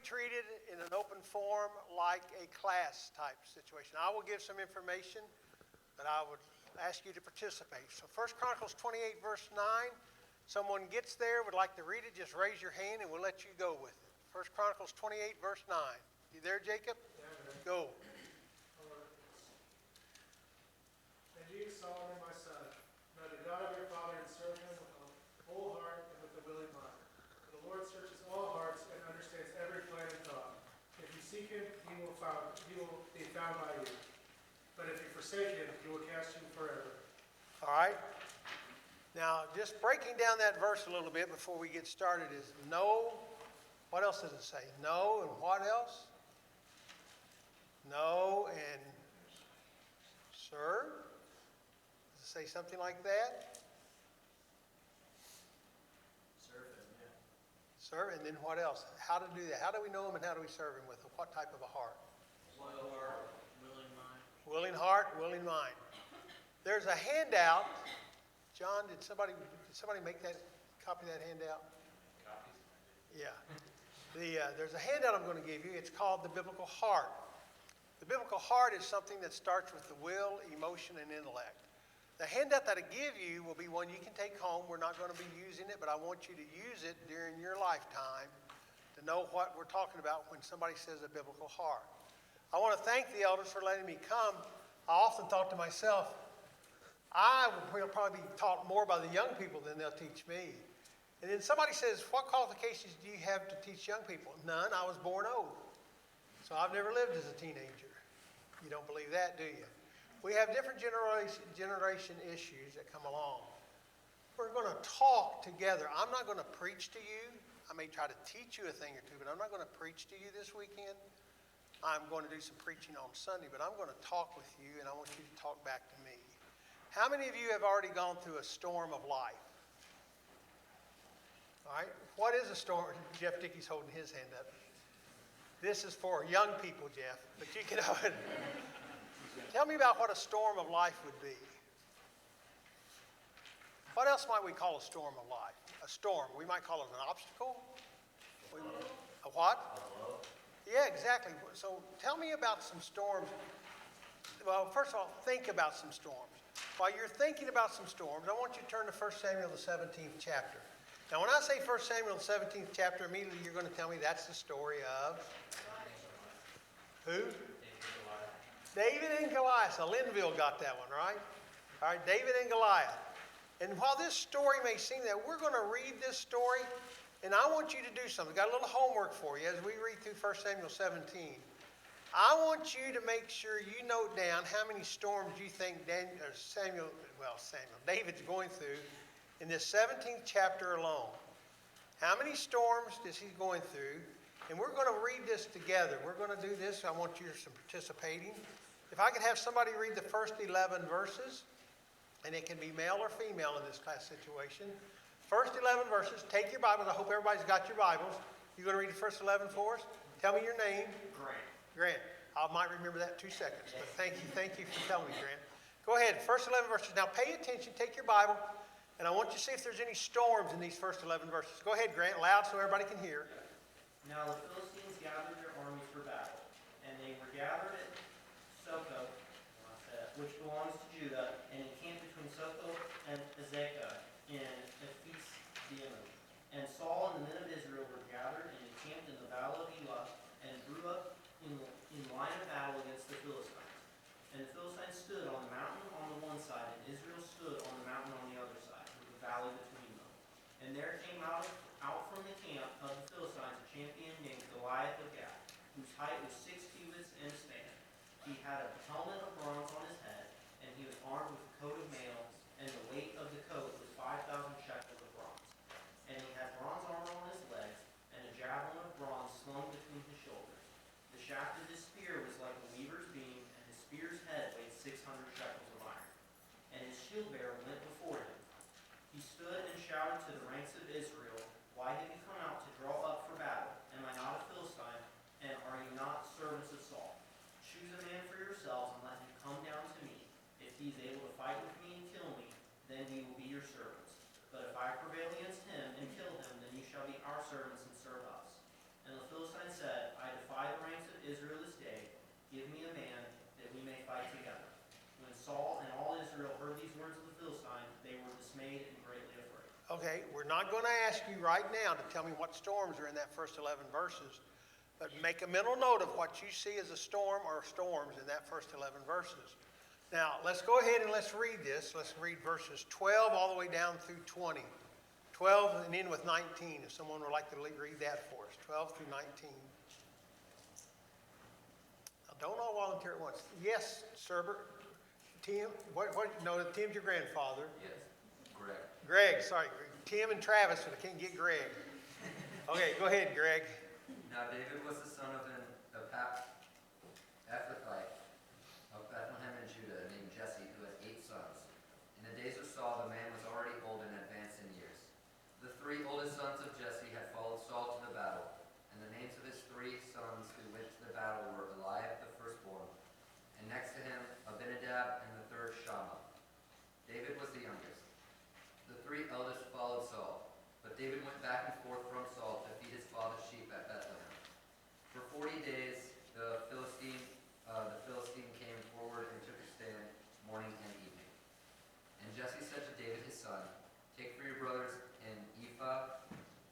treated in an open forum like a class type situation. I will give some information, but I would ask you to participate. So 1 Chronicles 28 verse 9, someone gets there, would like to read it, just raise your hand and we'll let you go with it. 1 Chronicles 28 verse 9. You there, Jacob? Yeah, go. And you, Solomon, my son, know the God of your father and serve him with a whole heart and with a willing mind. For the Lord searches all hearts and understands every plan and thought. If you seek him, he will be found by you. But if you forsake him, he will cast you forever. All right. Now, just breaking down that verse a little bit before we get started is know. What else does it say? Know and what else? Know and serve. Does it say something like that? Serve him, yeah. Serve, and then what else? How to do that? How do we know him and how do we serve him with what type of a heart? Loyal heart, willing mind. Willing heart, willing mind. There's a handout. John, did somebody make that copy of that handout? Copies? Yeah. There's a handout I'm going to give you. It's called the biblical heart. The biblical heart is something that starts with the will, emotion, and intellect. The handout that I give you will be one you can take home. We're not going to be using it, but I want you to use it during your lifetime to know what we're talking about when somebody says a biblical heart. I want to thank the elders for letting me come. I often thought to myself, I will probably be taught more by the young people than they'll teach me. And then somebody says, what qualifications do you have to teach young people? None. I was born old. So I've never lived as a teenager. You don't believe that, do you? We have different generation issues that come along. We're going to talk together. I'm not going to preach to you. I may try to teach you a thing or two, but I'm not going to preach to you this weekend. I'm going to do some preaching on Sunday, but I'm going to talk with you, and I want you to talk back to me. How many of you have already gone through a storm of life? All right. What is a storm? Jeff Dickey's holding his hand up. This is for young people, Jeff, but you can tell me about what a storm of life would be. What else might we call a storm of life? A storm. We might call it an obstacle. A what? Yeah, exactly. So tell me about some storms. Well, first of all, think about some storms. While you're thinking about some storms, I want you to turn to 1 Samuel, the 17th chapter. Now, when I say 1 Samuel, the 17th chapter, immediately you're going to tell me that's the story of who? David and Goliath. So Linville got that one, right? All right, David and Goliath. And while this story may seem that we're going to read this story, and I want you to do something. Got a little homework for you as we read through 1 Samuel 17. I want you to make sure you note down how many storms you think David's going through in this 17th chapter alone. How many storms is he going through? And we're going to read this together. We're going to do this. I want you to participating. If I could have somebody read the first 11 verses, and it can be male or female in this class situation. First 11 verses. Take your Bibles. I hope everybody's got your Bibles. You going to read the first 11 for us? Tell me your name. Grant. I might remember that in 2 seconds, but thank you for telling me, Grant. Go ahead, first 11 verses. Now pay attention, take your Bible, and I want you to see if there's any storms in these first 11 verses. Go ahead, Grant, loud so everybody can hear. Now the Philistines gathered their armies for battle, and they were gathered at Socoh, which belongs to Judah, and encamped between Socoh and Azekah in Ephes-dammim. And Saul and the men of Israel were gathered and encamped in the valley of Elah, and drew up in line of battle against the Philistines. And the Philistines stood on the mountain on the one side, and Israel stood on the mountain on the other side, with the valley between them. And there came out from the camp of the Philistines a champion named Goliath of Gath, whose height was 6 cubits and a span. He had a helmet of bronze on his head, and he was armed with a coat of mail, and the weight of the coat was 5,000 shekels of bronze. And he had bronze armor on his legs, and a javelin of bronze slung between his shoulders. The shaft of his spear was like a weaver's beam, and his spear's head weighed 600 shekels of iron. And his shield bearer went before him. He stood and shouted to the ranks of Israel, "Why have you come out to draw up for battle? Am I not a Philistine, and are you not servants of Saul? Choose a man for yourselves, and let him come down to me. If he is able to fight with me and kill me, then we will be your servants. But if I prevail against him and kill him, then you shall be our servants and serve us." And the Philistine said, Okay, we're not going to ask you right now to tell me what storms are in that first 11 verses, but make a mental note of what you see as a storm or storms in that first 11 verses. Now, let's go ahead and let's read this. Let's read verses 12 all the way down through 20. 12 and end with 19, if someone would like to read that for us, 12 through 19. Now, don't all volunteer at once. Yes, Serbert. Tim, no, Tim's your grandfather. Yes, Greg. Greg, sorry, Tim and Travis, but I can't get Greg. Okay, go ahead, Greg. Now David was the son of an Ephrathite of Bethlehem in Judah, named Jesse, who had 8 sons. In the days of Saul, the man was already old and advanced in years. The 3 oldest sons of Jesse had followed Saul to the battle, and the names of his 3 sons who went to the battle were Eliab, the firstborn, and next to him Abinadab, and the third Shammah. David was the youngest. The 3 eldest followed Saul, but David went back and forth from Saul to feed his father's sheep at Bethlehem. For 40 days the Philistine came forward and took a stand morning and evening. And Jesse said to David his son, "Take for your brothers an ephah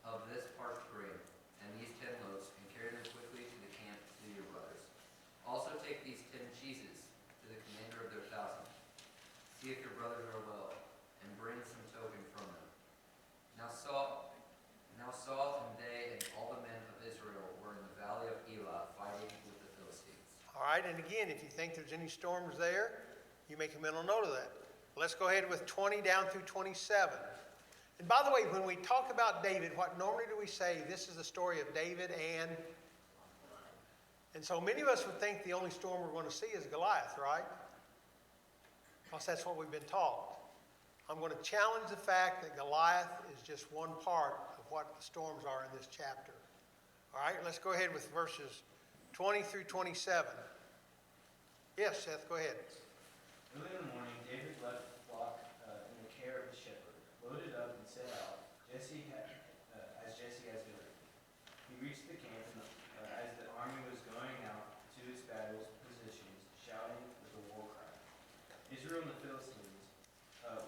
of this parched grain, and these 10 loaves, and carry them quickly to the camp to your brothers. Also take these 10 cheeses to the commander of their 1,000. See if your brothers are well, and bring some token from them." Now Saul and they and all the men of Israel were in the valley of Elah fighting with the Philistines. All right, and again, if you think there's any storms there, you make a mental note of that. Let's go ahead with 20 down through 27. And by the way, when we talk about David, what normally do we say? This is the story of David and so many of us would think the only storm we're going to see is Goliath, right? Because that's what we've been taught. I'm going to challenge the fact that Goliath is just one part of what the storms are in this chapter. All right, let's go ahead with verses 20 through 27. Yes, Seth, go ahead. Early in the morning, David left the flock in the care of the shepherd, loaded up and set out, as Jesse has ordered. He reached the camp as the army was going out to its battle positions, shouting with a war cry. Israel and the Philistines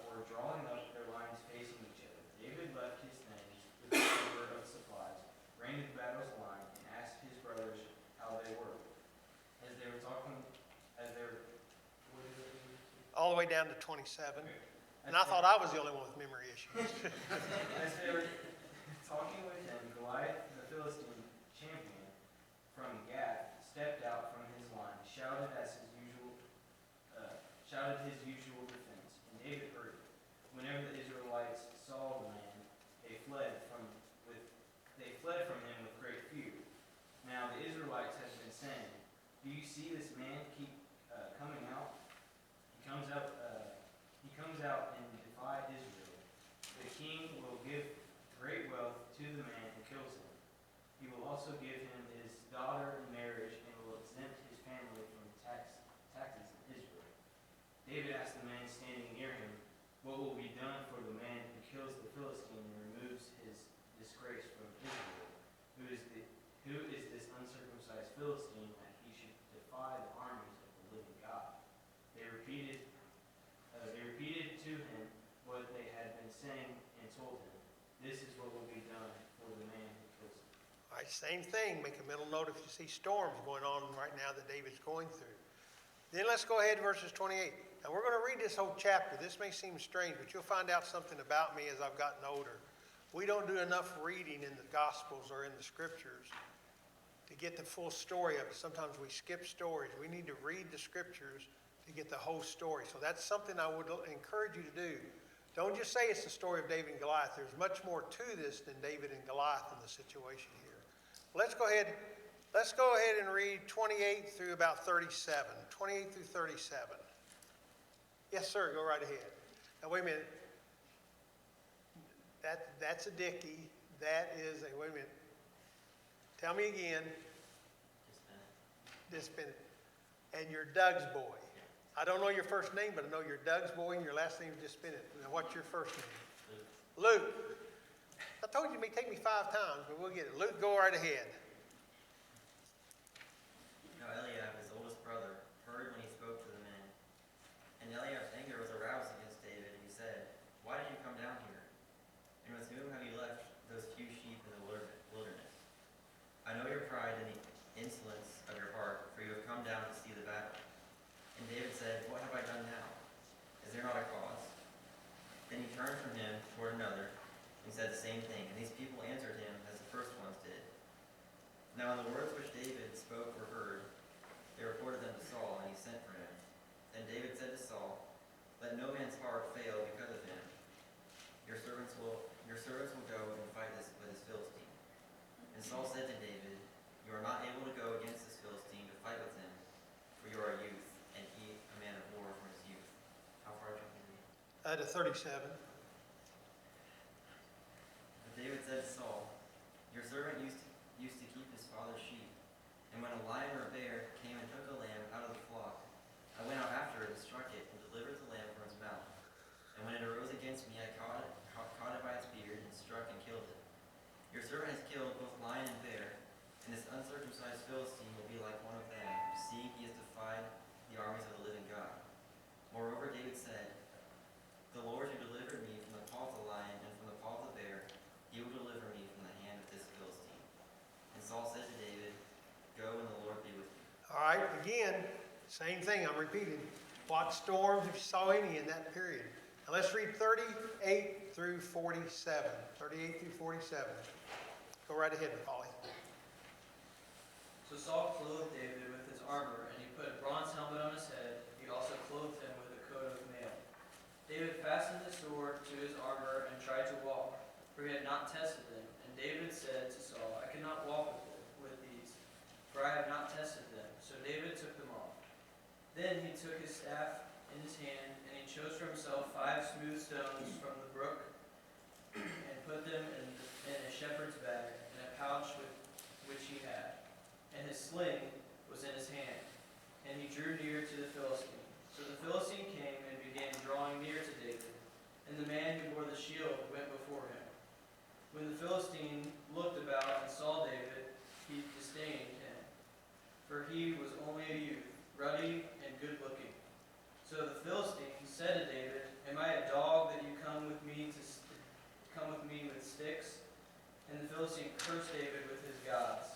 were drawing up their lines facing each other. David left his things with the number of supplies, ran to the battle's line, and asked his brothers how they were. As they were talking, All the way down to 27. And I thought I was the only one with memory issues. As they were talking with him, Goliath, the Philistine champion from Gath, stepped out from his line, shouted his usual defense, and David heard it. Whenever the Israelites saw the man, they fled from him with great fear. Now the Israelites had been saying, "Do you see this man keep coming out? He comes out and defies Israel. The king will give great wealth to the man who kills him. He will also give him his daughter in marriage and will exempt his family from taxes in Israel." David asked the man standing near him, "What will be done for the man who kills the Philistine and removes his disgrace from Israel? Who is this uncircumcised Philistine that he should defy the armies of the living God?" They repeated to him what they had been saying and told him, "This is what will be done for the man who kills him." All right, same thing. Make a mental note if you see storms going on right now that David's going through. Then let's go ahead to verses 28. Now we're going to read this whole chapter. This may seem strange, but you'll find out something about me as I've gotten older. We don't do enough reading in the Gospels or in the Scriptures to get the full story of it. Sometimes we skip stories. We need to read the Scriptures to get the whole story. So that's something I would encourage you to do. Don't just say it's the story of David and Goliath. There's much more to this than David and Goliath in the situation here. Let's go ahead and read 28 through about 37. 28 through 37. Yes, sir, go right ahead. Now, wait a minute. That's a Dickie. That is a, wait a minute. Tell me again. Dispennett. And you're Doug's boy. I don't know your first name, but I know you're Doug's boy and your last name is Dispennett. Now, what's your first name? Luke. I told you it may take me 5 times, but we'll get it. Luke, go right ahead. Now Eliab, his oldest brother, heard when he spoke to the men. And Eliab's anger was aroused against David, and he said, "Why did you come down here?" And when let no man's heart fail because of him. Your servants will go and fight with this Philistine. And Saul said to David, you are not able to go against this Philistine to fight with him, for you are a youth, and he a man of war from his youth. How far do you want me to read? To 37. But David said to Saul, your servant used to keep his father's sheep, and when a lion or a bear came and took a lamb out of the flock, I went out after it and struck it and delivered the lamb from its mouth. And when it arose against me, I caught it by its beard and struck and killed it. Your servant has killed both lion and bear, and this uncircumcised Philistine will be like one of them, seeing he has defied the armies of the living God. Moreover, David said, the Lord who delivered me from the paw of the lion and from the paw of the bear, he will deliver me from the hand of this Philistine. And Saul said to David, go and the Lord be with you. All right, again, same thing, I'm repeating. What storms, if you saw any in that period? Now let's read 38 through 47. 38 through 47. Go right ahead, Polly. So Saul clothed David with his armor, and he put a bronze helmet on his head. He also clothed him with a coat of mail. David fastened the sword to his armor and tried to walk, for he had not tested them. And David said to Saul, I cannot walk with these, for I have not tested them. So David took them off. Then he took his staff in his hand, and he chose for himself 5 smooth stones from the brook, and put them in a shepherd's bag, in a pouch which he had. And his sling was in his hand. And he drew near to the Philistine. So the Philistine came and began drawing near to David. And the man who bore the shield went before him. When the Philistine looked about and saw David, he disdained him, for he was only a youth, ruddy and good-looking. So the Philistine said to David, am I a dog that you come with me with sticks? And the Philistine cursed David with his gods.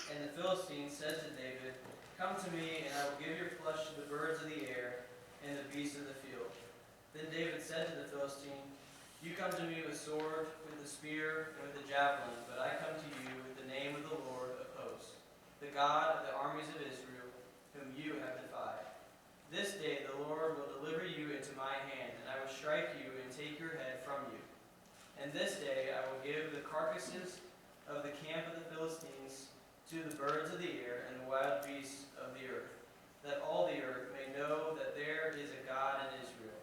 And the Philistine said to David, come to me, and I will give your flesh to the birds of the air and the beasts of the field. Then David said to the Philistine, you come to me with sword, with a spear, and with a javelin, but I come to you with the name of the Lord of hosts, the God of the armies of Israel, whom you have defied. This day the Lord will deliver you into my hand, and I will strike you and take your head from you. And this day I will give the carcasses of the camp of the Philistines to the birds of the air and the wild beasts of the earth, that all the earth may know that there is a God in Israel.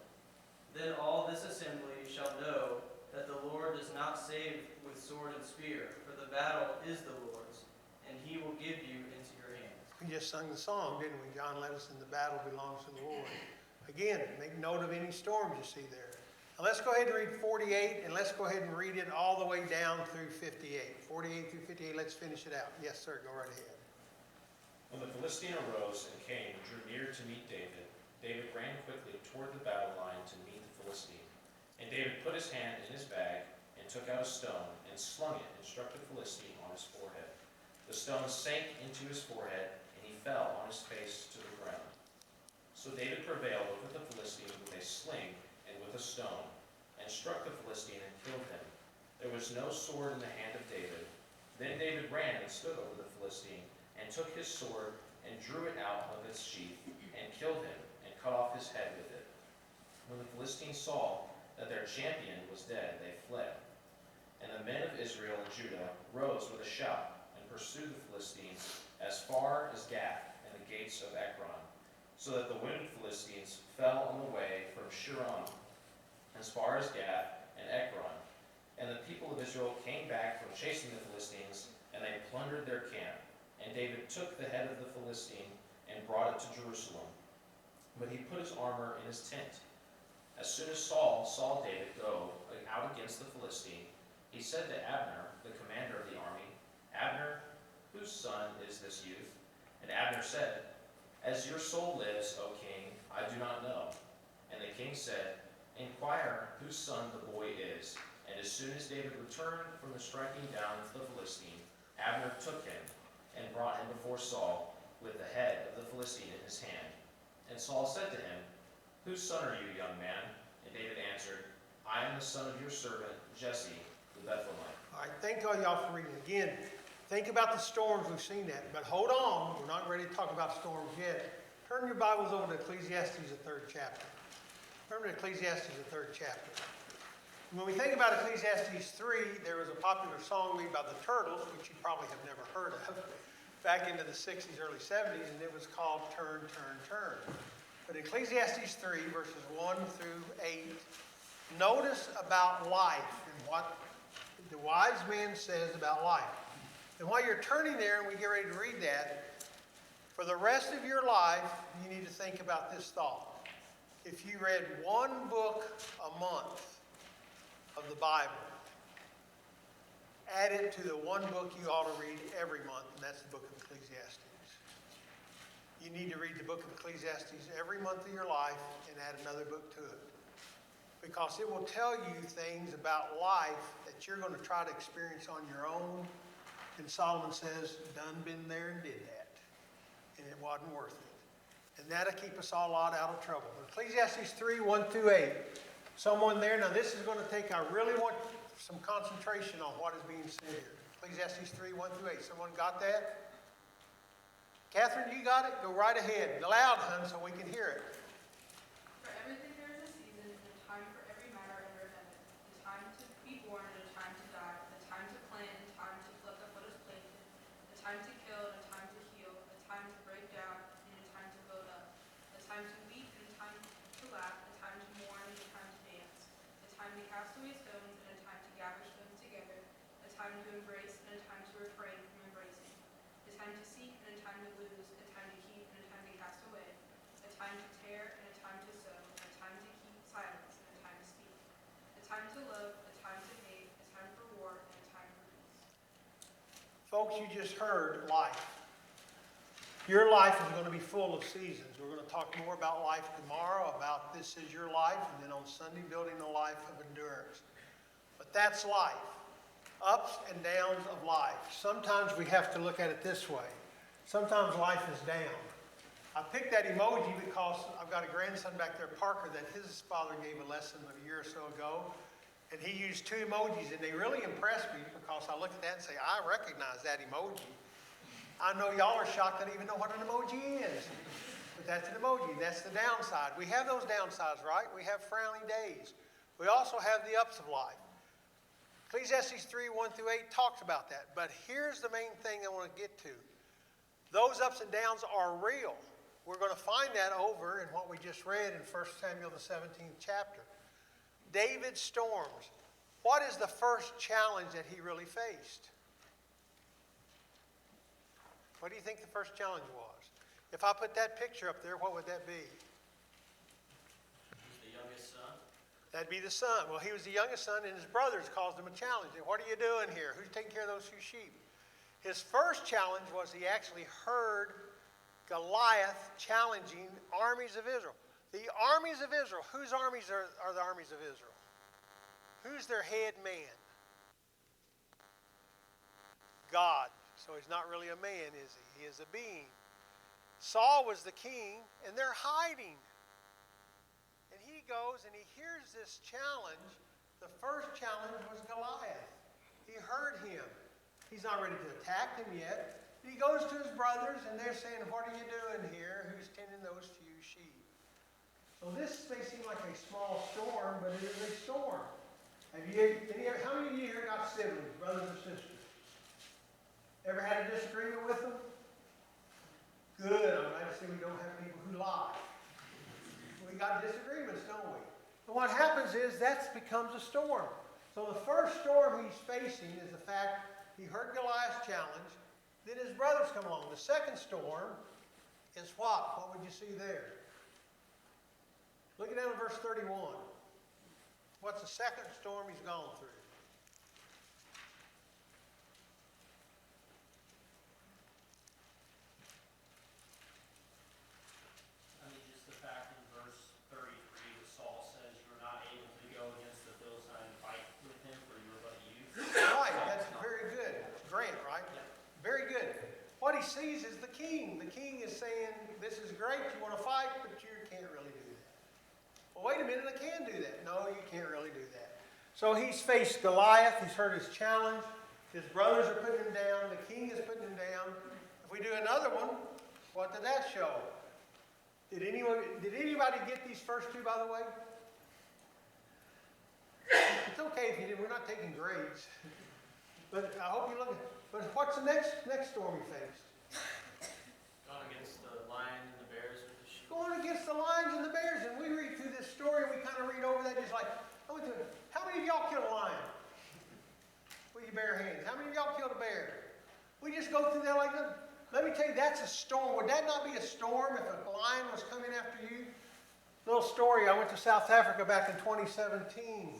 Then all this assembly shall know that the Lord does not save with sword and spear, for the battle is the Lord's, and he will give you into your hands. We just sung the song, didn't we? John led us in the battle belongs to the Lord. Again, make note of any storms you see there. Now let's go ahead and read 48, and let's go ahead and read it all the way down through 58. 48 through 58, let's finish it out. Yes, sir, go right ahead. When the Philistine arose and came and drew near to meet David, David ran quickly toward the battle line to meet the Philistine. And David put his hand in his bag and took out a stone and slung it and struck the Philistine on his forehead. The stone sank into his forehead, and he fell on his face to the ground. So David prevailed over the Philistine with a sling and with a stone, and struck the Philistine and killed him. There was no sword in the hand of David. Then David ran and stood over the Philistine, and took his sword and drew it out of its sheath, and killed him, and cut off his head with it. When the Philistines saw that their champion was dead, they fled. And the men of Israel and Judah rose with a shout, and pursued the Philistines as far as Gath and the gates of Ekron, so that the wounded Philistines fell on the way from Sharon as far as Gath and Ekron. And the people of Israel came back from chasing the Philistines, and they plundered their camp. And David took the head of the Philistine and brought it to Jerusalem. But he put his armor in his tent. As soon as Saul saw David go out against the Philistine, he said to Abner, the commander of the army, Abner, whose son is this youth? And Abner said, as your soul lives, O king, I do not know. And the king said, inquire whose son the boy is. And as soon as David returned from the striking down of the Philistine, Abner took him and brought him before Saul with the head of the Philistine in his hand. And Saul said to him, whose son are you, young man? And David answered, I am the son of your servant Jesse the Bethlehemite. All right, thank all y'all for reading. Again, think about the storms, we've seen that. But hold on, we're not ready to talk about storms yet. Turn your Bibles over to Ecclesiastes, the 3rd chapter. Remember Ecclesiastes, the 3rd chapter. When we think about Ecclesiastes 3, there was a popular song made by the Turtles, which you probably have never heard of, back into the 60s, early 70s, and it was called Turn, Turn, Turn. But Ecclesiastes 3, verses 1 through 8, notice about life and what the wise man says about life. And while you're turning there and we get ready to read that, for the rest of your life, you need to think about this thought. If you read one book a month of the Bible, add it to the one book you ought to read every month, and that's the book of Ecclesiastes. You need to read the book of Ecclesiastes every month of your life and add another book to it. Because it will tell you things about life that you're going to try to experience on your own. And Solomon says, done been there and did that. And it wasn't worth it. And that'll keep us all out of trouble. Ecclesiastes 3, 1 through 8. Someone there, now this is going to take, I really want some concentration on what is being said here. Ecclesiastes 3, 1 through 8. Someone got that? Catherine, you got it? Go right ahead. Loud, hun, so we can hear it. For everything there is a season, and a time for every matter under heaven. A time to be born and a time to die. A time to plant and a time to pluck up what is planted. A time to kill and a time to heal. A time to break down and a time to build up. A time to weep and a time to laugh. A time to mourn and a time to dance. A time to cast away stones and a time to gather stones together. A time to embrace and a time to refrain from embracing. A time to seek and a time to lose. A time to keep and a time to cast away. A time to tear and a time to sow. A time to keep silence and a time to speak. A time to love, a time to hate. A time for war and a time for peace. Folks, you just heard life. Your life is going to be full of seasons. We're going to talk more about life tomorrow, about this is your life, and then on Sunday, building a life of endurance. But that's life. Ups and downs of life. Sometimes we have to look at it this way. Sometimes life is down. I picked that emoji because I've got a grandson back there, Parker, that his father gave a lesson a year or so ago. And he used two emojis, and they really impressed me because I look at that and say, I recognize that emoji. I know y'all are shocked that I even know what an emoji is. But that's an emoji. That's the downside. We have those downsides, right? We have frowny days. We also have the ups of life. Ecclesiastes 3, 1 through 8 talks about that. But here's the main thing I want to get to. Those ups and downs are real. We're going to find that over in what we just read in 1 Samuel, the 17th chapter. David's storms. What is the first challenge that he really faced? What do you think the first challenge was? If I put that picture up there, what would that be? He's the youngest son. That'd be the son. Well, he was the youngest son, and his brothers caused him a challenge. What are you doing here? Who's taking care of those few sheep? His first challenge was he actually heard Goliath challenging armies of Israel. The armies of Israel. Whose armies are the armies of Israel? Who's their head man? God. So he's not really a man, is he? He is a being. Saul was the king, and they're hiding. And he goes and he hears this challenge. The first challenge was Goliath. He heard him. He's not ready to attack him yet. He goes to his brothers, and they're saying, what are you doing here? Who's tending those few sheep? So this may seem like a small storm, but it is a storm. How many of you here got siblings, brothers or sisters? Ever had a disagreement with them? Good. I'm glad to see we don't have people who lie. We got disagreements, don't we? But what happens is that becomes a storm. So the first storm he's facing is the fact he heard Goliath's challenge. Then his brothers come along. The second storm is what? What would you see there? Look down at verse 31. What's the second storm he's gone through? I mean, just the fact in verse 33 that Saul says you're not able to go against the Philistine and fight with him for you are but a youth. Right, that's very good. Grant, right? Very good. What he sees is the king. The king is saying, this is great, you want to fight, but you can't really do that. Well, wait a minute, I can do that. No, you can't really do that. So he's faced Goliath, he's heard his challenge, his brothers are putting him down, the king is putting him down. If we do another one, what did that show? Did anybody get these first two, by the way? It's okay if you did, we're not taking grades. But I hope you look at, but what's the next storm you faced? Going against the lion and the bears with the sheep. Going against the lions and the bears, and we read through this story, and we kind of read over that just like, how many of y'all killed a lion? With your bare hands. How many of y'all killed a bear? We just go through that like that. Let me tell you, that's a storm. Would that not be a storm if a lion was coming after you? Little story, I went to South Africa back in 2017.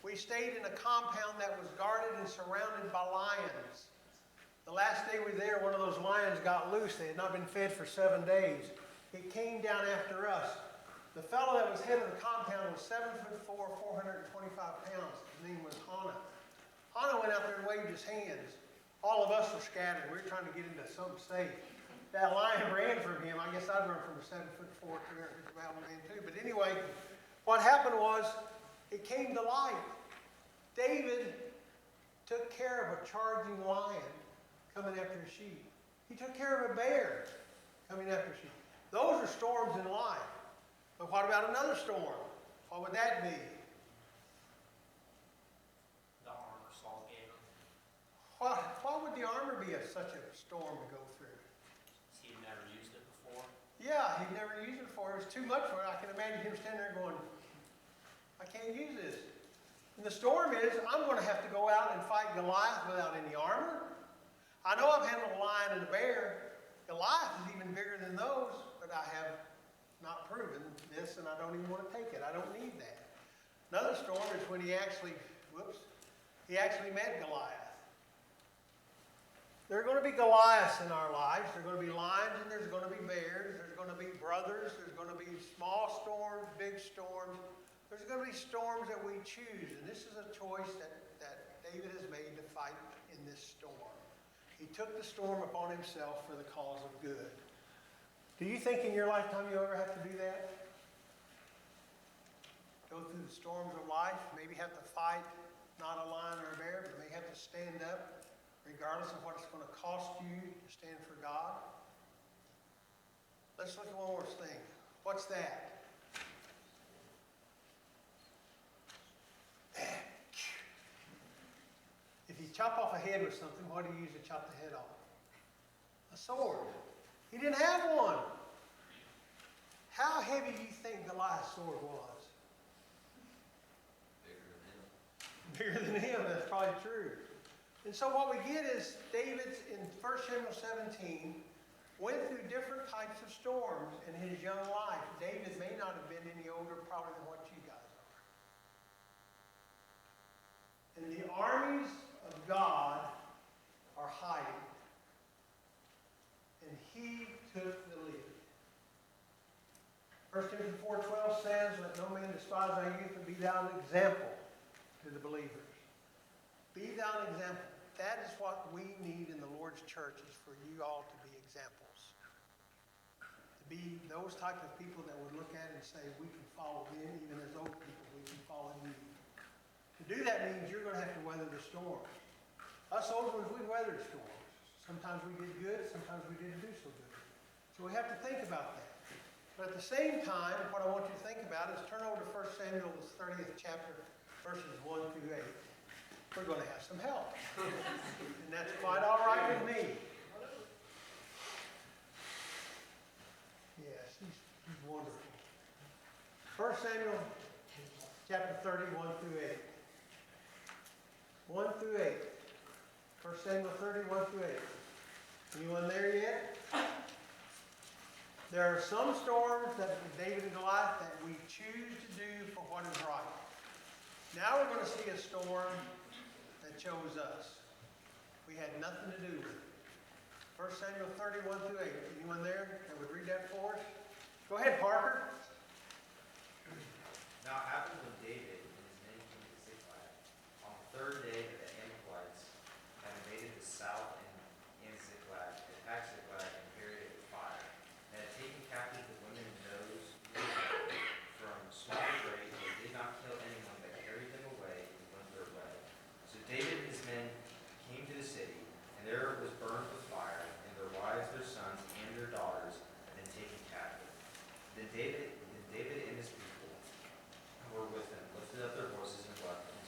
We stayed in a compound that was guarded and surrounded by lions. The last day we were there, one of those lions got loose. They had not been fed for 7 days. It came down after us. The fellow that was head of the compound was 7'4", 425 pounds. His name was Hana. Hana went out there and waved his hands. All of us were scattered. We were trying to get into something safe. That lion ran from him. I guess I'd run from a 7'4", 350 pound man too. But anyway, what happened was, it came to light. David took care of a charging lion coming after a sheep. He took care of a bear coming after a sheep. Those are storms in life. But what about another storm? What would that be? The armor Saul gave him. Why would the armor be such a storm to go through? He'd never used it before. Yeah, he'd never used it before. It was too much for him. I can imagine him standing there going, I can't use this. And the storm is, I'm going to have to go out and fight Goliath without any armor. I know I've handled a lion and a bear. Goliath is even bigger than those, but I have not proven this, and I don't even want to take it. I don't need that. Another storm is when he actually met Goliath. There are going to be Goliaths in our lives. There are going to be lions and there's going to be bears. There's going to be brothers. There's going to be small storms, big storms. There's going to be storms that we choose. And this is a choice that David has made to fight in this storm. He took the storm upon himself for the cause of good. Do you think in your lifetime you ever have to do that? Go through the storms of life, maybe have to fight not a lion or a bear, but may have to stand up regardless of what it's going to cost you to stand for God. Let's look at one more thing. What's that? If you chop off a head with something, what do you use to chop the head off? A sword. He didn't have one. How heavy do you think Goliath's sword was? Bigger than him, that's probably true. And so what we get is David in 1 Samuel 17 went through different types of storms in his young life. David may not have been any older probably than what you guys are. And the armies of God are hiding. And he took the lead. 1 Timothy 4:12 says, let no man despise thy youth, but be thou an example to the believers. Be thou an example. That is what we need in the Lord's church, is for you all to be examples. To be those type of people that would look at it and say, we can follow him, even as old people, we can follow you. To do that means you're going to have to weather the storms. Us old ones, we weathered storms. Sometimes we did good, sometimes we didn't do so good. So we have to think about that. But at the same time, what I want you to think about is turn over to 1 Samuel, the 30th chapter, verses 1 through 8. We're going to have some help. And that's quite all right with me. Yes, he's wonderful. 1 Samuel chapter 30, 1 through 8. 1 through 8. 1 Samuel 30, 1 through 8. Anyone there yet? There are some storms that David and Goliath that we choose to do for what is right. Now we're going to see a storm that chose us. We had nothing to do with it. 1 Samuel 30, 1 through 8. Anyone there that would read that for us? Go ahead, Parker. Now it happened when David and his men came to Ziklag on the third day that the Amalekites had invaded the south and Ziklag, attacked Ziklag and carried it with fire. They had taken captive the women and those from small to great, and they did not kill anyone but carried them away and went their way. So David and his men came to the city, and there it was burned with fire, and their wives, their sons, and their daughters had been taken captive. Then David and his people who were with them lifted up their voices and wept, and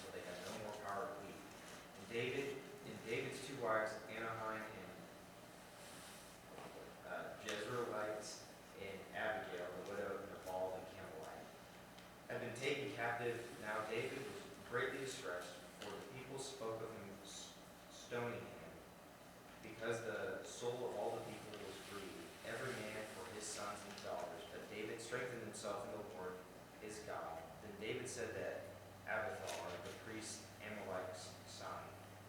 said that Abiathar, the priest Amalek's son,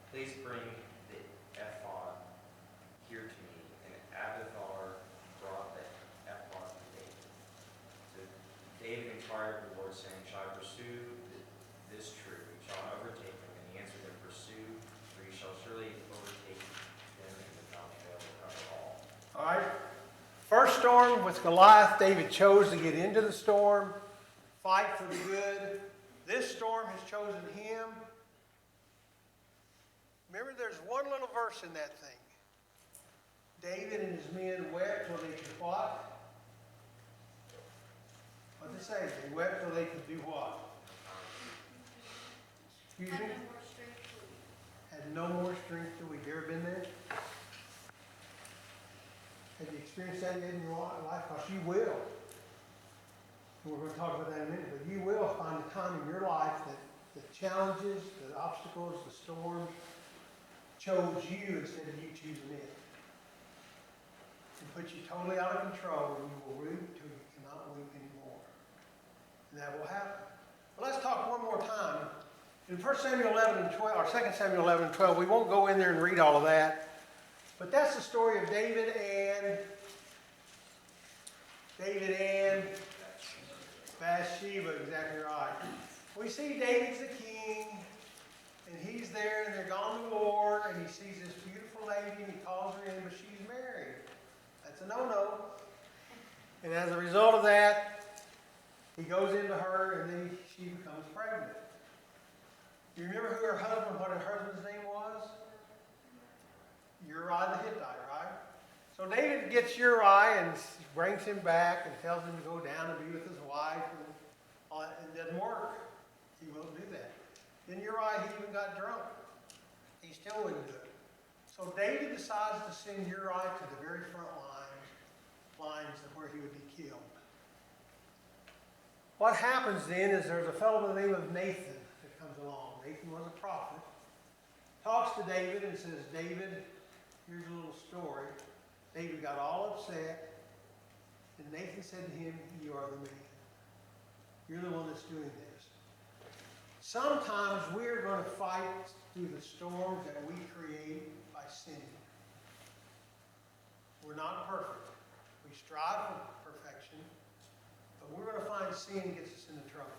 please bring the ephod here to me. And Abiathar brought the ephod to David. So David inquired of the Lord, saying, shall I pursue this troop? Shall I overtake them? And he answered them, pursue, for you shall surely overtake them and without fail recover all. All right. First storm with Goliath, David chose to get into the storm, fight for the good. This storm has chosen him. Remember, there's one little verse in that thing. David and his men wept till they could what? What did it say? They wept till they could do what? Excuse me? Had no more strength to weep. You ever been there? Have you experienced that yet in your life? Because you will. And we're going to talk about that in a minute. But you will find a time in your life that the challenges, the obstacles, the storms chose you instead of you choosing it. And put you totally out of control, and you will weep till you cannot weep anymore. And that will happen. Well, let's talk one more time. In 1 Samuel 11 and 12, or 2 Samuel 11 and 12, we won't go in there and read all of that. But that's the story of David and Bathsheba, exactly right. We see David's the king, and he's there, and they're gone to war, and he sees this beautiful lady, and he calls her in, but she's married. That's a no-no. And as a result of that, he goes into her, and then she becomes pregnant. Do you remember who her husband, what her husband's name was? Uriah the Hittite, right? So David gets Uriah and brings him back and tells him to go down and be with his wife, and all that. It doesn't work. He won't do that. Then Uriah, he even got drunk. He still wouldn't do it. So David decides to send Uriah to the very front lines of where he would be killed. What happens then is there's a fellow by the name of Nathan that comes along. Nathan was a prophet. Talks to David and says, David, here's a little story. David got all upset, and Nathan said to him, you are the man. You're the one that's doing this. Sometimes we're going to fight through the storms that we create by sinning. We're not perfect. We strive for perfection, but we're going to find sin gets us into trouble.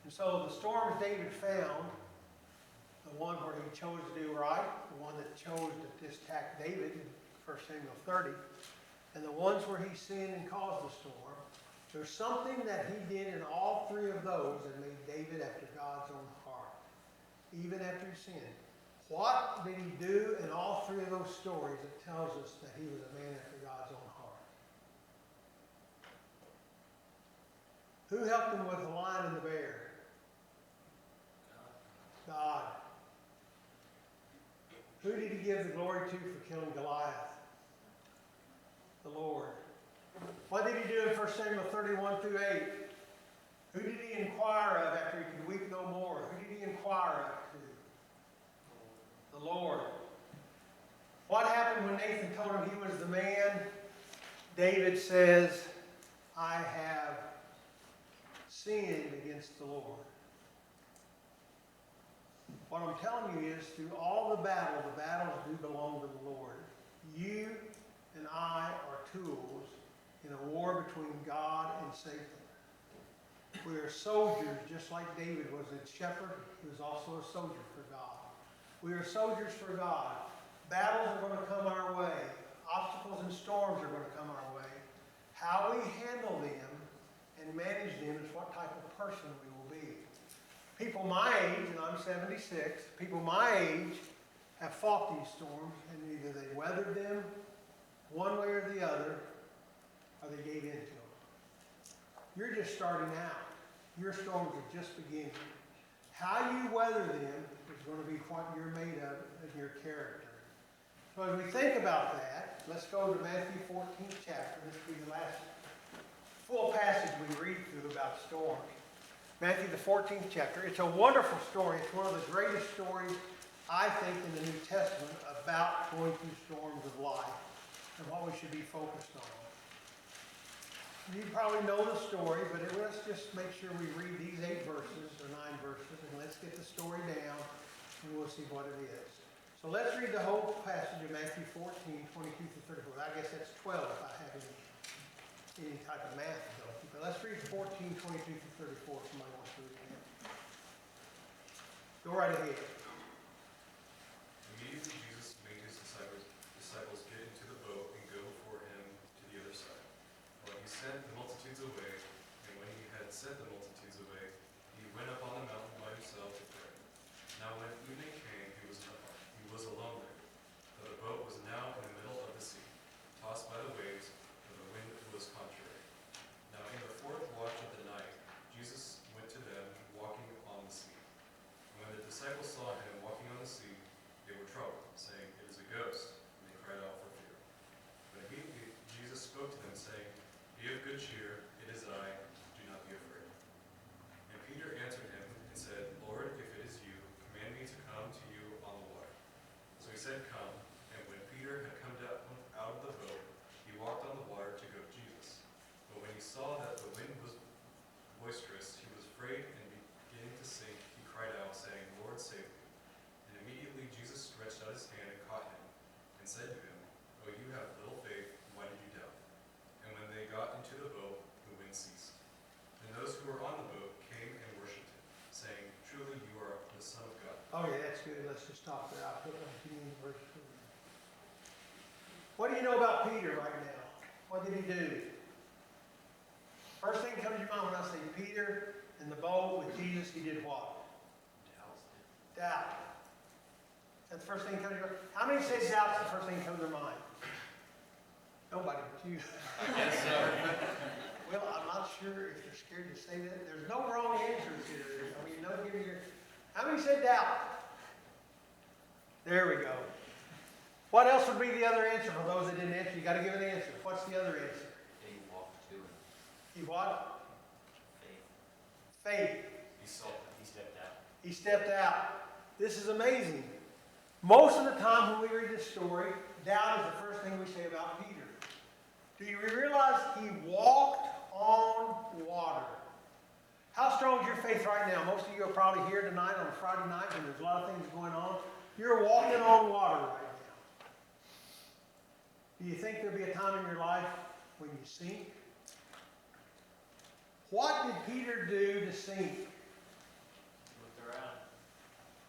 And so the storms David found, the one where he chose to do right, the one that chose to attack David in 1 Samuel 30, and the ones where he sinned and caused the storm, there's something that he did in all three of those that made David after God's own heart, even after he sinned. What did he do in all three of those stories that tells us that he was a man after God's own heart? Who helped him with the lion and the bear? God. Who did he give the glory to for killing Goliath? The Lord. What did he do in 1 Samuel 31 through 8? Who did he inquire of after he could weep no more? Who did he inquire of to? The Lord. What happened when Nathan told him he was the man? David says, I have sinned against the Lord. What I'm telling you is, through all the battles do belong to the Lord. You and I are tools in a war between God and Satan. We are soldiers, just like David was a shepherd. He was also a soldier for God. We are soldiers for God. Battles are going to come our way. Obstacles and storms are going to come our way. How we handle them and manage them is what type of person we will be. People my age, and I'm 76, people my age have fought these storms, and either they weathered them one way or the other, or they gave in to them. You're just starting out. Your storms are just beginning. How you weather them is going to be what you're made of your character. So as we think about that, let's go to Matthew 14th chapter. This will be the last full passage we read through about storms. Matthew the 14th chapter. It's a wonderful story. It's one of the greatest stories, I think, in the New Testament about going through storms of life and what we should be focused on. You probably know the story, but let's just make sure we read these 8 verses or 9 verses, and let's get the story down, and we'll see what it is. So let's read the whole passage of Matthew 14, 22 through 34. I guess that's 12 if I have any type of math ability. But let's read 14, 22 through 34 if somebody wants to read that. Go right ahead. Immediately Jesus made his disciples get into the boat and go before him to the other side, while he sent the multitudes away. And when he had sent the multitudes away, he went up on the mountain by himself to pray. Now when evening came, he was alone there, for the boat was now in the middle of the sea, tossed by the waves, for the wind was contrary. Now in the 4th watch of the night, Jesus went to them walking on the sea. And when the disciples saw him walking on the sea, they were troubled, saying, "It is a ghost," and they cried out for fear. But immediately Jesus spoke to them, saying, "Be of good cheer, it is I, do not be afraid." And Peter answered him and said, "Lord, if it is you, command me to come to you on the water." So he said, "Come." And when Peter had come down out of the boat, he walked on the water to go to Jesus. But when he saw that the wind was boisterous, he was afraid, and beginning to sink, he cried out, saying, "Lord, save me." And immediately Jesus stretched out his hand and caught him, and said to him, "Oh, you have little faith, why did you doubt?" And when they got into the boat, the wind ceased. And those who were on the boat came and worshipped him, saying, "Truly you are the Son of God." Oh yeah, that's good. Let's just stop there. I'll put on verse 2. What do you know about Peter right now? What did he do? First thing comes to your mind when I say Peter in the boat with Jesus, he did what? Doubt. That's the first thing that comes to your mind. How many say doubt's the first thing that comes to their mind? Nobody but you. Yes, sir. Well, I'm not sure if you're scared to say that. There's no wrong answers here. I mean, no giving your. How many said doubt? There we go. What else would be the other answer for those that didn't answer? You got to give an answer. What's the other answer? He walked to him. He what? Faith. Faith. He stepped out. He stepped out. This is amazing. Most of the time when we read this story, doubt is the first thing we say about Peter. Do you realize he walked on water? How strong is your faith right now? Most of you are probably here tonight on a Friday night when there's a lot of things going on. You're walking on water right now. Do you think there'll be a time in your life when you sink? What did Peter do to sink? Looked around.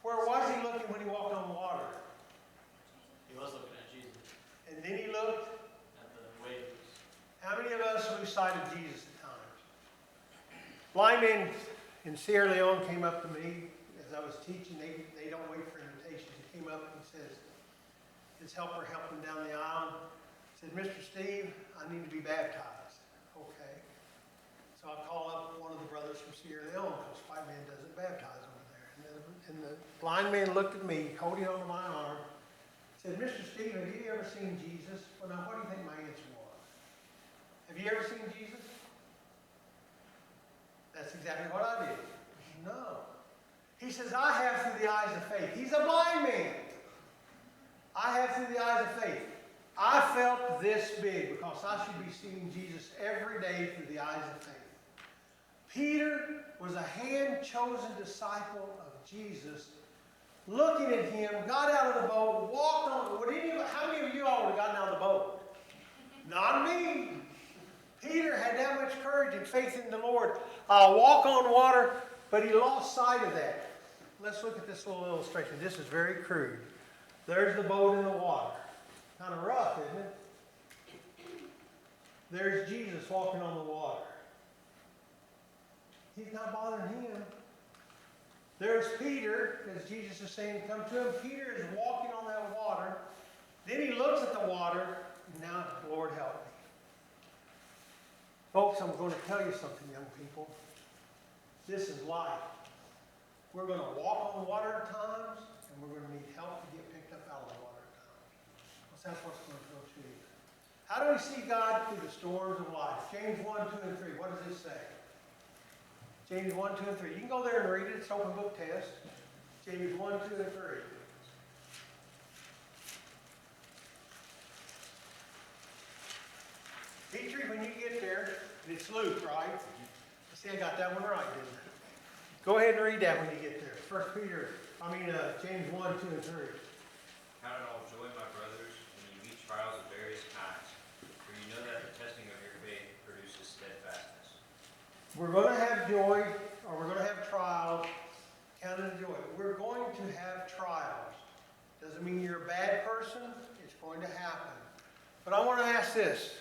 Where was he looking when he walked on water? He was looking at Jesus, And then he looked. at the waves. How many of us lose sight of Jesus at times? Blind men in Sierra Leone came up to me as I was teaching. They don't wait for invitations. He came up and says, his helper helped him down the aisle. He said, "Mr. Steve, I need to be baptized." Okay. So I call up one of the brothers from Sierra Leone because white man doesn't baptize over there. And the blind man looked at me, holding onto my arm, said, "Mr. Steve, have you ever seen Jesus?" Well, now, what do you think my answer was? Have you ever seen Jesus? That's exactly what I did. No. He says, "I have through the eyes of faith." He's a blind man. I have through the eyes of faith. I felt this big because I should be seeing Jesus every day through the eyes of faith. Peter was a hand-chosen disciple of Jesus, looking at him, got out of the boat, walked on. How many of you all would have gotten out of the boat? Not me. Peter had that much courage and faith in the Lord. Walk on water, but he lost sight of that. Let's look at this little illustration. This is very crude. There's the boat in the water. Kind of rough, isn't it? There's Jesus walking on the water. He's not bothering him. There's Peter, as Jesus is saying, "Come to him." Peter is walking on that water. Then he looks at the water. Now, Lord, help me. Folks, I'm going to tell you something, young people. This is life. We're going to walk on water at times, and we're going to need help to get picked up out of the water at times. Because that's what's going to go to you. How do we see God through the storms of life? James 1, 2, and 3. What does it say? James 1, 2, and 3. You can go there and read it. It's open book test. James 1, 2, and 3. Petrie, when you get there, And it's Luke, right? See, I got that one right, didn't I? Go ahead and read that when you get there. James 1, 2, and 3. Count it all joy, my brothers, when you meet trials of various kinds, for you know that the testing of your faith produces steadfastness. We're going to have joy, or we're going to have trials. Count it joy. We're going to have trials. Doesn't mean you're a bad person. It's going to happen. But I want to ask this.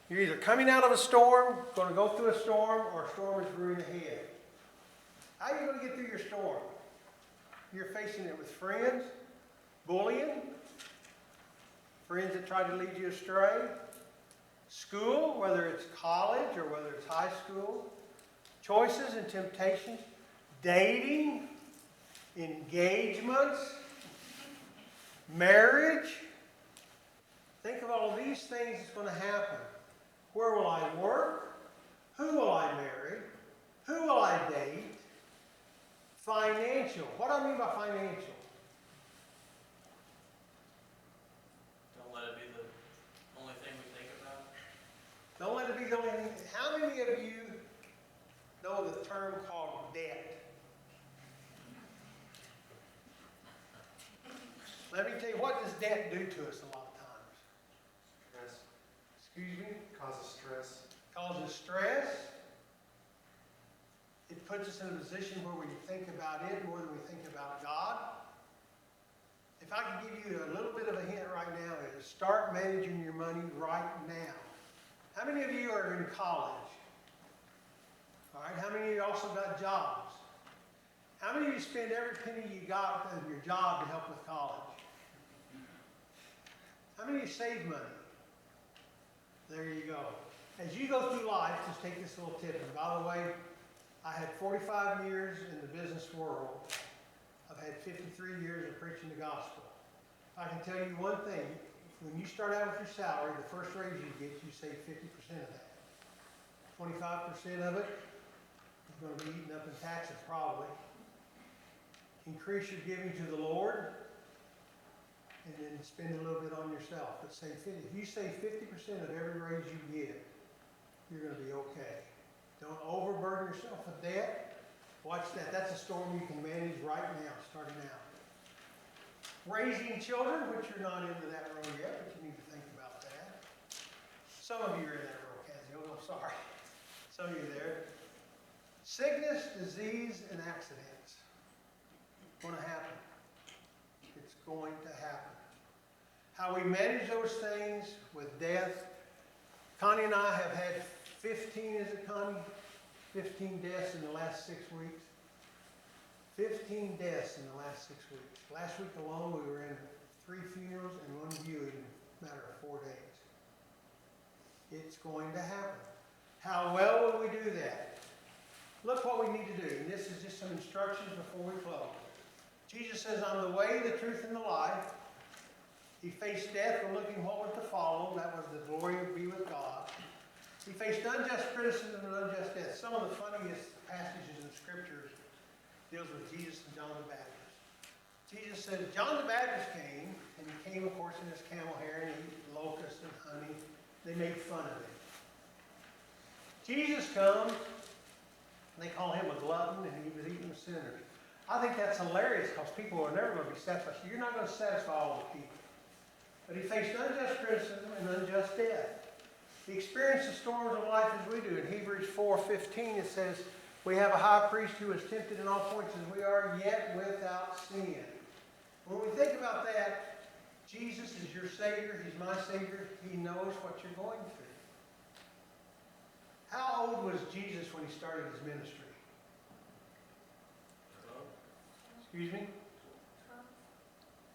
You're either coming out of a storm, going to go through a storm, or a storm is brewing ahead. How are you going to get through your storm? You're facing it with friends, bullying, friends that try to lead you astray, school, whether it's college or whether it's high school, choices and temptations, dating, engagements, marriage. Think of all of these things that's going to happen. Where will I work? Who will I marry? Who will I date? Financial. What do I mean by financial? Don't let it be the only thing we think about. Don't let it be the only thing. How many of you know the term called debt? Let me tell you, what does debt do to us a lot of times? Stress. Excuse me? Causes stress. Causes stress. It puts us in a position where we think about it more than we think about God. If I could give you a little bit of a hint right now, is start managing your money right now. How many of you are in college? All right, how many of you also got jobs? How many of you spend every penny you got in your job to help with college? How many of you save money? There you go. As you go through life, just take this little tip. And by the way, I had 45 years in the business world. I've had 53 years of preaching the gospel. I can tell you one thing. When you start out with your salary, the first raise you get, you save 50% of that. 25% of it is going to be eaten up in taxes probably. Increase your giving to the Lord, and then spend a little bit on yourself. But save 50. If you save 50% of every raise you get, you're going to be okay. Don't overburden yourself with debt. Watch that. That's a storm you can manage right now, starting out. Raising children, which you're not into that row yet, but you need to think about that. Some of you are in that row, Cassie. I'm sorry. Some of you are there. Sickness, disease, and accidents. It's going to happen. It's going to happen. How we manage those things with death. Connie and I have had 15 deaths in the last 6 weeks. 15 deaths in the last 6 weeks. Last week alone, we were in 3 funerals and 1 viewing in a matter of 4 days. It's going to happen. How well will we do that? Look what we need to do. And this is just some instructions before we close. Jesus says, I'm the way, the truth, and the life. He faced death and looking what was to follow. That was the glory of be with God. He faced unjust criticism and unjust death. Some of the funniest passages in the scriptures deals with Jesus and John the Baptist. Jesus said, John the Baptist came, and he came, of course, in his camel hair, and he ate locusts and honey. They made fun of him. Jesus comes, and they call him a glutton, and he was eating with sinners. I think that's hilarious, because people are never going to be satisfied. So you're not going to satisfy all the people. But he faced unjust criticism and unjust death. He experienced the storms of life as we do. In Hebrews 4:15 it says, we have a high priest who is tempted in all points as we are, yet without sin. When we think about that, Jesus is your Savior. He's my Savior. He knows what you're going through. How old was Jesus when he started his ministry? Excuse me?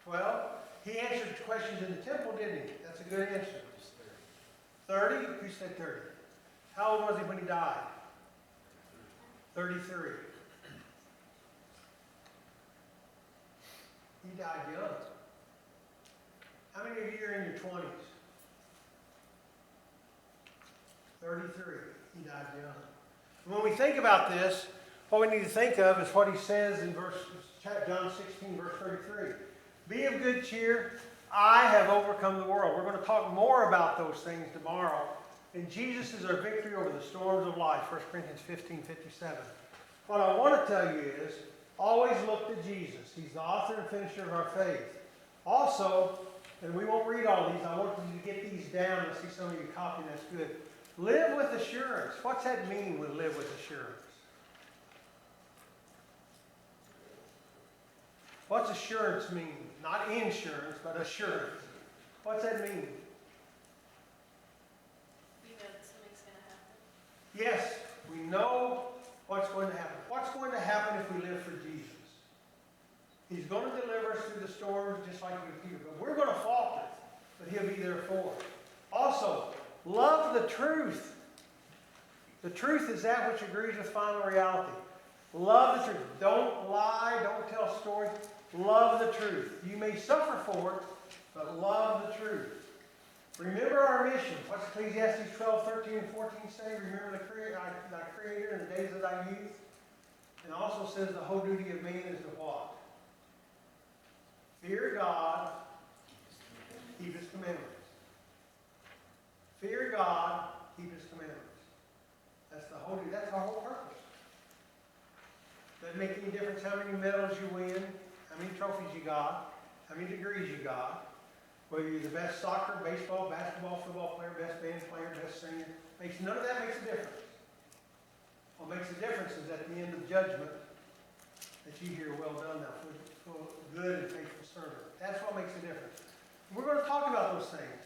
12? He answered questions in the temple, didn't he? That's a good answer. 30? Who said 30? How old was he when he died? 33. He died young. How many of you are in your 20s? 33. He died young. When we think about this, what we need to think of is what he says in John 16, verse 33. Be of good cheer. I have overcome the world. We're going to talk more about those things tomorrow. And Jesus is our victory over the storms of life, 1 Corinthians 15:57. What I want to tell you is, always look to Jesus. He's the author and finisher of our faith. Also, and we won't read all these, I want you to get these down. I see some of you copying, that's good. Live with assurance. What's that mean, with live with assurance? What's assurance mean? Not insurance, but assurance. What's that mean? You know that something's going to happen. Yes, we know what's going to happen. What's going to happen if we live for Jesus? He's going to deliver us through the storms just like with Peter. But we're going to falter, but he'll be there for us. Also, love the truth. The truth is that which agrees with final reality. Love the truth. Don't lie. Don't tell stories. Love the truth. You may suffer for it, but love the truth. Remember our mission. What's Ecclesiastes 12, 13, and 14 say? Remember thy Creator in the days of thy youth. And also says the whole duty of man is to what? Fear God, keep His commandments. Fear God, keep His commandments. That's the whole duty. That's our whole purpose. Doesn't make any difference how many medals you win, how many trophies you got, how many degrees you got. Whether you're the best soccer, baseball, basketball, football player, best band player, best singer, none of that makes a difference. What makes a difference is at the end of judgment that you hear, well done, thou good and faithful servant. That's what makes a difference. We're going to talk about those things.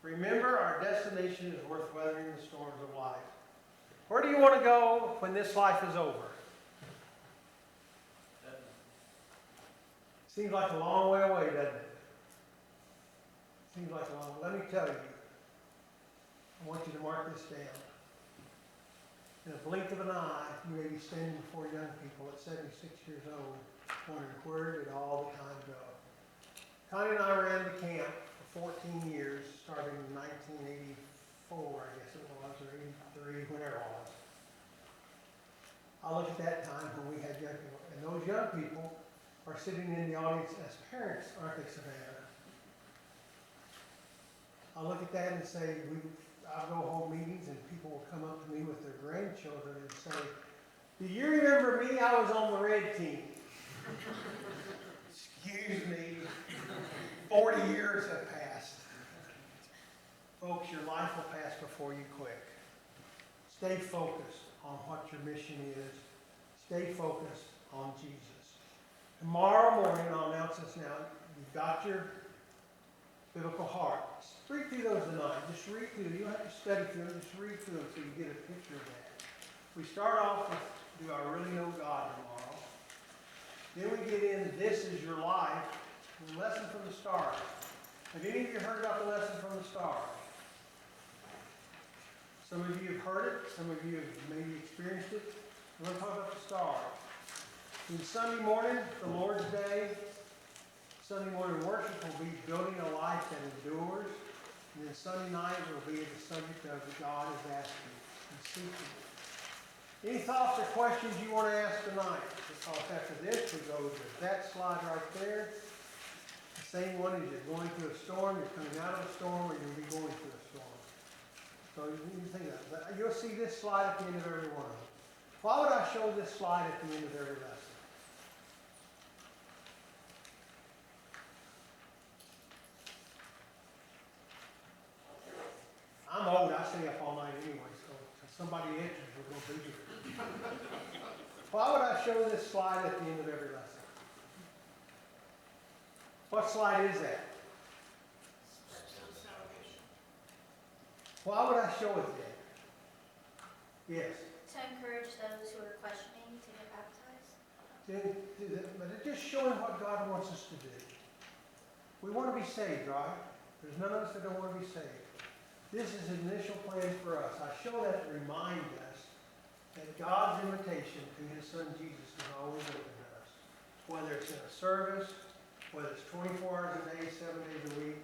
Remember, our destination is worth weathering the storms of life. Where do you want to go when this life is over? Seems like a long way away, doesn't it? Seems like a long way. Let me tell you, I want you to mark this down. In a blink of an eye, you may be standing before young people at 76 years old, wondering where did all the time go. Connie and I ran the camp for 14 years, starting in 1984, I guess it was, or 83, whenever it was. I look at that time when we had young people, and those young people are sitting in the audience as parents, aren't they, Savannah? I look at that and say, I'll go hold meetings and people will come up to me with their grandchildren and say, do you remember me? I was on the red team. Excuse me, 40 years have passed. Folks, your life will pass before you quit. Stay focused on what your mission is. Stay focused on Jesus. Tomorrow morning, I'll announce this now, you've got your biblical heart. Read through those tonight. Just read through them. You don't have to study through them. Just read through them so you get a picture of that. We start off with, do I really know God tomorrow? Then we get in, this is your life, the lesson from the start. Have any of you heard about the lesson from the start? Some of you have heard it. Some of you have maybe experienced it. We're going to talk about the start. And Sunday morning, the Lord's Day, Sunday morning worship will be building a life that endures. And then Sunday night will be the subject of God is asking and seeking. Any thoughts or questions you want to ask tonight? Because after this, we go to that slide right there. The same one as you're going through a storm, you're coming out of a storm, or you'll be going through a storm. So you think of that. You'll see this slide at the end of every one of them. Why would I show this slide at the end of every lesson? I'm old, I stay up all night anyway, so if somebody enters, we're going to be here. Why would I show this slide at the end of every lesson? What slide is that? Why would I show it there? Yes? To encourage those who are questioning to get baptized. But it's just showing what God wants us to do. We want to be saved, right? There's none of us that don't want to be saved. This is an initial plan for us. I show that to remind us that God's invitation to His Son Jesus is always open to us. Whether it's in a service, whether it's 24 hours a day, 7 days a week,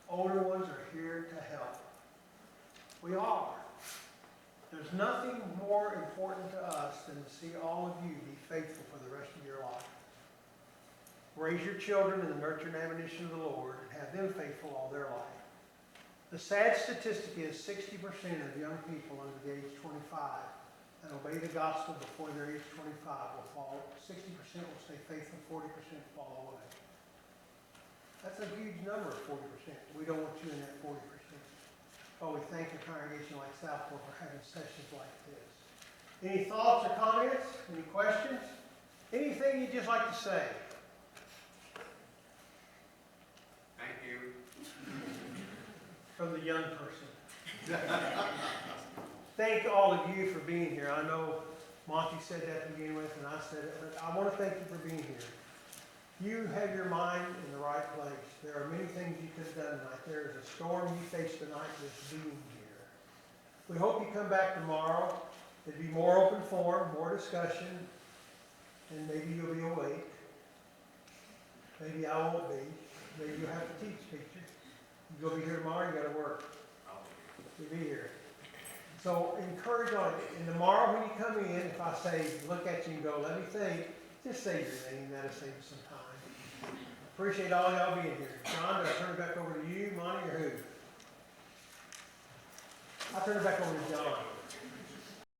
older ones are here to help. We are. There's nothing more important to us than to see all of you be faithful for the rest of your life. Raise your children in the nurture and admonition of the Lord and have them faithful all their life. The sad statistic is 60% of young people under the age 25 that obey the gospel before their age 25 will fall. 60% will stay faithful, 40% fall away. That's a huge number, 40%. We don't want you in that 40%. Oh, we thank the congregation like Southport for having sessions like this. Any thoughts or comments? Any questions? Anything you'd just like to say? Thank you. From the young person. Thank all of you for being here. I know Monty said that to begin with, and I said it, but I want to thank you for being here. You have your mind in the right place. There are many things you could have done tonight. There is a storm you faced tonight just being here. We hope you come back tomorrow. It'd be more open forum, more discussion, and maybe you'll be awake. Maybe I won't be. Maybe you'll have to teach, teacher. You'll be here tomorrow, you gotta work. You'll be here. So encourage on it. And tomorrow when you come in, if I say, look at you and go, let me think, just say your name, that'll save you some time. Appreciate all y'all being here. John, do I turn it back over to you, Monty, or who? I'll turn it back over to John.